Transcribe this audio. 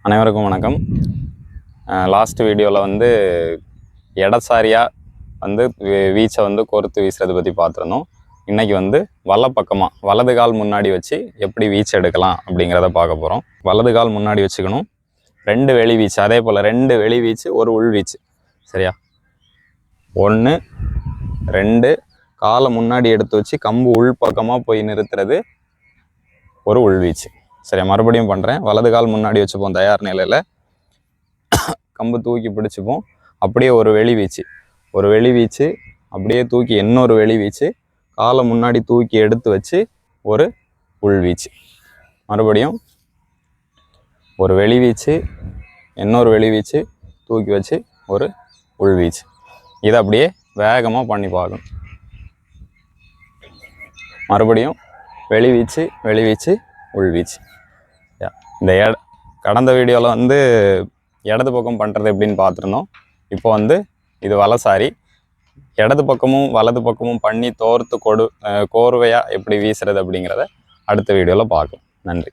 அனைவருக்கும் வணக்கம். லாஸ்ட் வீடியோவில் வந்து இடசாரியாக வந்து வீச்சை வந்து கோர்த்து வீசுறதை பற்றி பார்த்துருந்தோம். இன்றைக்கி வந்து வலப்பக்கமாக வலது கால் முன்னாடி வச்சு எப்படி வீச்சு எடுக்கலாம் அப்படிங்கிறத பார்க்க போகிறோம். வலது கால் முன்னாடி வச்சுக்கணும், 2 வெளி வீச்சு, அதே போல் 2 வெளி வீச்சு, 1 உள் வீச்சு. சரியா? 1 2 காலை முன்னாடி எடுத்து வச்சு கம்பு உள் பக்கமாக போய் நிறுத்துறது 1 உள் வீச்சு. சரியா? மறுபடியும் பண்ணுறேன். வலது கால் முன்னாடி வச்சுப்போம் தயார் நிலையில், கம்பு தூக்கி பிடிச்சிப்போம், அப்படியே 1 வெளி வீச்சு, 1 வெளி வீச்சு, அப்படியே தூக்கி இன்னொரு வெளி வீச்சு, காலை முன்னாடி தூக்கி எடுத்து வச்சு 1 உள் வீச்சு. மறுபடியும் 1 வெளி வீச்சு, இன்னொரு வெளி வீச்சு, தூக்கி வச்சு 1 உள் வீச்சு. இதை அப்படியே வேகமாக பண்ணி பார்க்கணும். மறுபடியும் வெளி வீச்சு, வெளி வீச்சு, உள் வீச்சு. இந்த கடந்த வீடியோவில் வந்து இடது பக்கம் பண்ணுறது எப்படின்னு பார்த்துருந்தோம். இப்போ வந்து இது வலசாரி, இடது பக்கமும் வலது பக்கமும் பண்ணி கோர்வையாக எப்படி வீசுறது அப்படிங்கிறத அடுத்த வீடியோவில் பார்க்கலாம். நன்றி.